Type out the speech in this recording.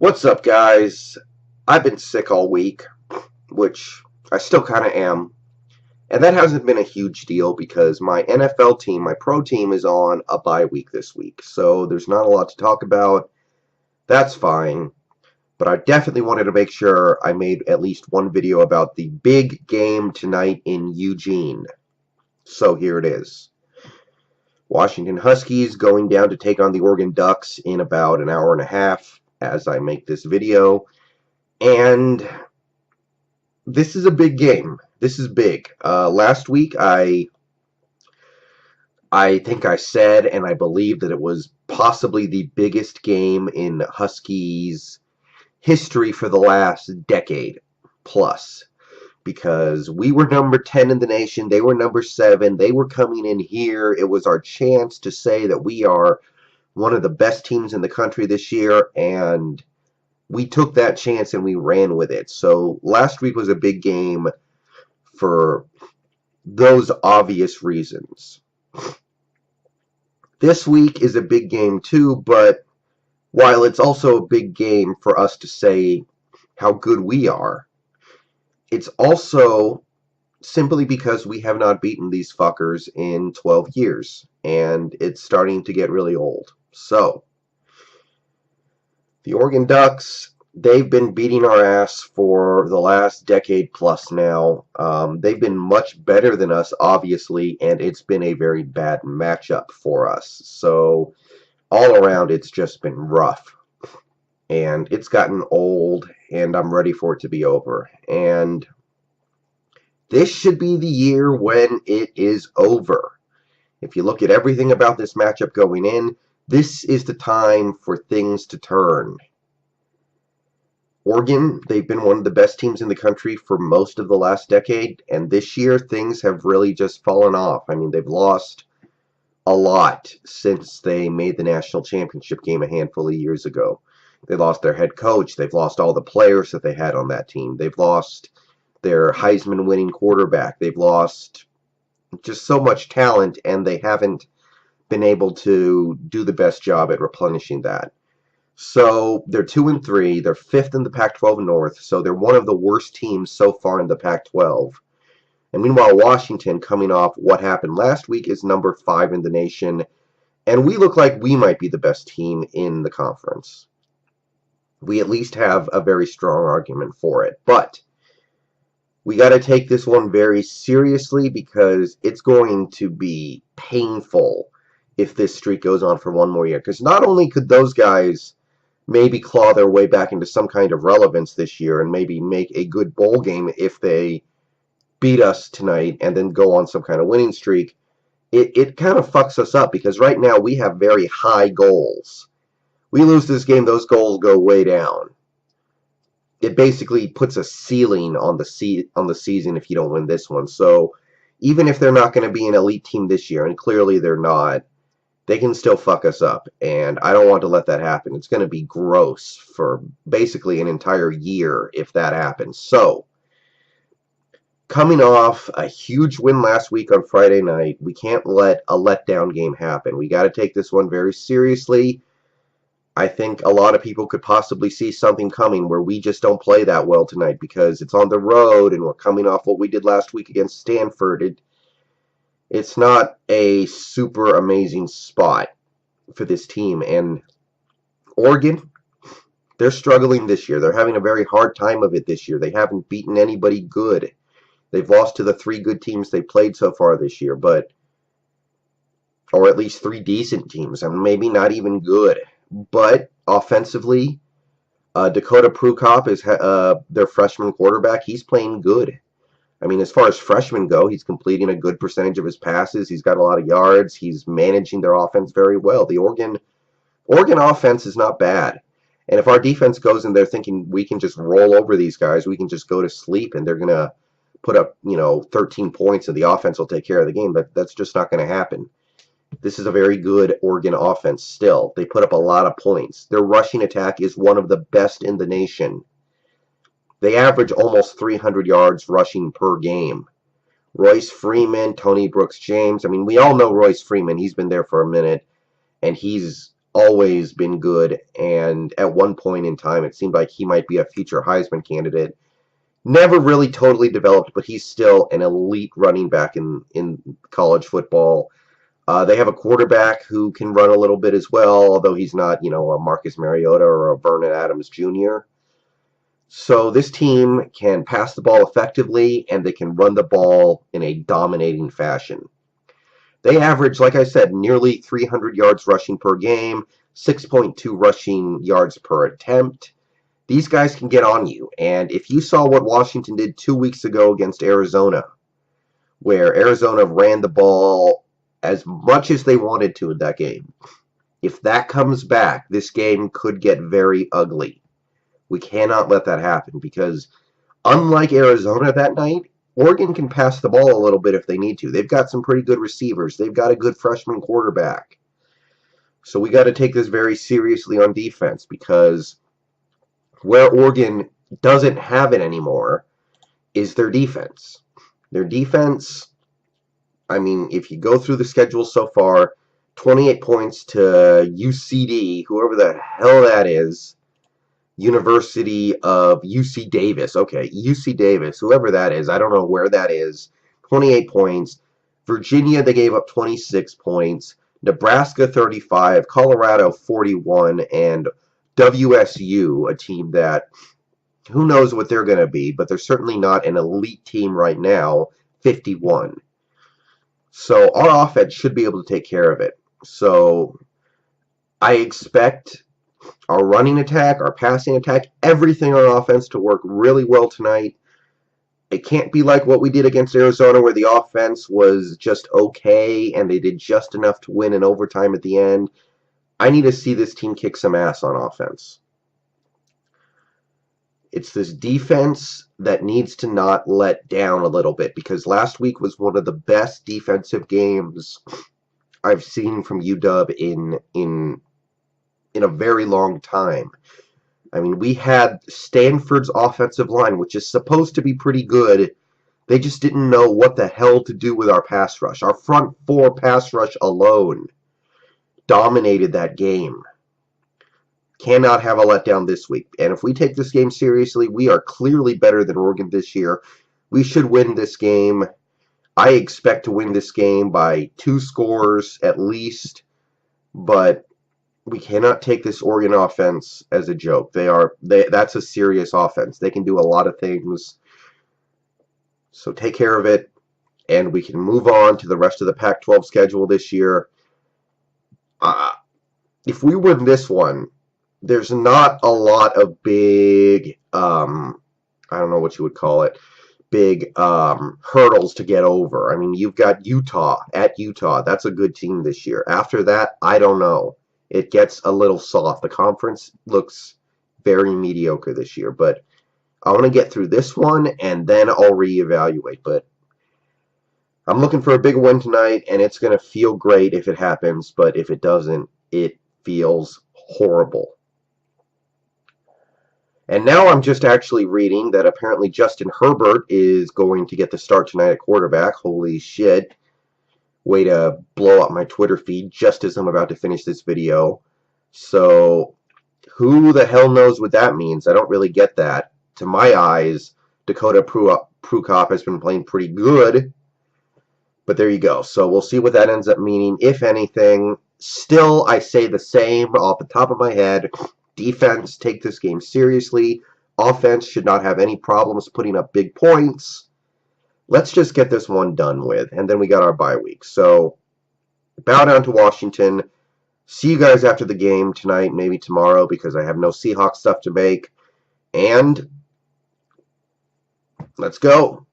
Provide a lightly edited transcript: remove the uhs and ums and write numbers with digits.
What's up, guys? I've been sick all week, which I still kind of am. And that hasn't been a huge deal because my NFL team, my pro team, is on a bye week this week. So there's not a lot to talk about. That's fine. But I definitely wanted to make sure I made at least one video about the big game tonight in Eugene. So here it is. Washington Huskies going down to take on the Oregon Ducks in about an hour and a half as I make this video. And this is a big game. This is big. Last week, I think I said, and I believe that it was possibly the biggest game in Huskies history for the last decade plus, because we were number 10 in the nation. They were number 7. They were coming in here. It was our chance to say that we are one of the best teams in the country this year, and we took that chance and we ran with it. So last week was a big game for those obvious reasons. This week is a big game too, but while it's also a big game for us to say how good we are, it's also simply because we have not beaten these fuckers in 12 years, and it's starting to get really old. So the Oregon Ducks, they've been beating our ass for the last decade plus now. They've been much better than us, obviously, and it's been a very bad matchup for us. So all around, it's just been rough. And it's gotten old, and I'm ready for it to be over. And this should be the year when it is over. If you look at everything about this matchup going in, this is the time for things to turn. Oregon, they've been one of the best teams in the country for most of the last decade, and this year things have really just fallen off. I mean, they've lost a lot since they made the national championship game a handful of years ago. They lost their head coach. They've lost all the players that they had on that team. They've lost their Heisman-winning quarterback. They've lost just so much talent, and they haven't been able to do the best job at replenishing that. So they're 2-3. They're 5th in the Pac-12 North. So they're one of the worst teams so far in the Pac-12. And meanwhile, Washington, coming off what happened last week, is number 5 in the nation. And we look like we might be the best team in the conference. We at least have a very strong argument for it. But we got to take this one very seriously because it's going to be painful if this streak goes on for one more year. Because not only could those guys maybe claw their way back into some kind of relevance this year and maybe make a good bowl game if they beat us tonight and then go on some kind of winning streak, it kind of fucks us up because right now we have very high goals. We lose this game, those goals go way down. It basically puts a ceiling on the season if you don't win this one. So even if they're not going to be an elite team this year, and clearly they're not, they can still fuck us up, and I don't want to let that happen. It's going to be gross for basically an entire year if that happens. So, coming off a huge win last week on Friday night, we can't let a letdown game happen. We got to take this one very seriously. I think a lot of people could possibly see something coming where we just don't play that well tonight because it's on the road and we're coming off what we did last week against Stanford. It's not a super amazing spot for this team. And Oregon, they're struggling this year. They're having a very hard time of it this year. They haven't beaten anybody good. They've lost to the 3 good teams they played so far this year, or at least 3 decent teams, and maybe not even good. But offensively, Dakota Prukop is their freshman quarterback. He's playing good. I mean, as far as freshmen go, he's completing a good percentage of his passes. He's got a lot of yards. He's managing their offense very well. The Oregon offense is not bad. And if our defense goes in there thinking we can just roll over these guys, we can just go to sleep and they're going to put up, 13 points and the offense will take care of the game, but that's just not going to happen. This is a very good Oregon offense still. They put up a lot of points. Their rushing attack is one of the best in the nation. They average almost 300 yards rushing per game. Royce Freeman, Tony Brooks-James. I mean, we all know Royce Freeman. He's been there for a minute, and he's always been good, and at one point in time, it seemed like he might be a future Heisman candidate. Never really totally developed, but he's still an elite running back in college football. They have a quarterback who can run a little bit as well, although he's not, a Marcus Mariota or a Vernon Adams Jr. So this team can pass the ball effectively, and they can run the ball in a dominating fashion. They average, like I said, nearly 300 yards rushing per game, 6.2 rushing yards per attempt. These guys can get on you. And if you saw what Washington did 2 weeks ago against Arizona, where Arizona ran the ball as much as they wanted to in that game, if that comes back, this game could get very ugly. We cannot let that happen because, unlike Arizona that night, Oregon can pass the ball a little bit if they need to. They've got some pretty good receivers. They've got a good freshman quarterback. So we got to take this very seriously on defense, because where Oregon doesn't have it anymore is their defense. Their defense, I mean, if you go through the schedule so far, 28 points to UCD, whoever the hell that is, University of UC Davis. Okay, UC Davis, whoever that is. I don't know where that is. 28 points. Virginia, they gave up 26 points. Nebraska, 35. Colorado, 41. And WSU, a team that who knows what they're going to be, but they're certainly not an elite team right now, 51. So our offense should be able to take care of it. So I expect our running attack, our passing attack, everything on offense to work really well tonight. It can't be like what we did against Arizona, where the offense was just okay and they did just enough to win in overtime at the end. I need to see this team kick some ass on offense. It's this defense that needs to not let down a little bit, because last week was one of the best defensive games I've seen from UW in a very long time. I mean, we had Stanford's offensive line, which is supposed to be pretty good. They just didn't know what the hell to do with our pass rush. Our front four pass rush alone dominated that game. Cannot have a letdown this week. And if we take this game seriously, we are clearly better than Oregon this year. We should win this game. I expect to win this game by 2 scores at least, but we cannot take this Oregon offense as a joke. That's a serious offense. They can do a lot of things. So take care of it, and we can move on to the rest of the Pac-12 schedule this year. If we win this one, there's not a lot of big, I don't know what you would call it, big hurdles to get over. I mean, you've got Utah at Utah. That's a good team this year. After that, I don't know. It gets a little soft. The conference looks very mediocre this year, but I want to get through this one, and then I'll reevaluate. But I'm looking for a big win tonight, and it's going to feel great if it happens, but if it doesn't, it feels horrible. And now I'm just actually reading that apparently Justin Herbert is going to get the start tonight at quarterback. Holy shit. Way to blow up my Twitter feed just as I'm about to finish this video. So, who the hell knows what that means? I don't really get that. To my eyes, Dakota Prukop has been playing pretty good. But there you go. So, we'll see what that ends up meaning, if anything. Still, I say the same off the top of my head. Defense, take this game seriously. Offense should not have any problems putting up big points. Let's just get this one done with, and then we got our bye week. So, bow down to Washington. See you guys after the game tonight, maybe tomorrow, because I have no Seahawks stuff to make. And let's go.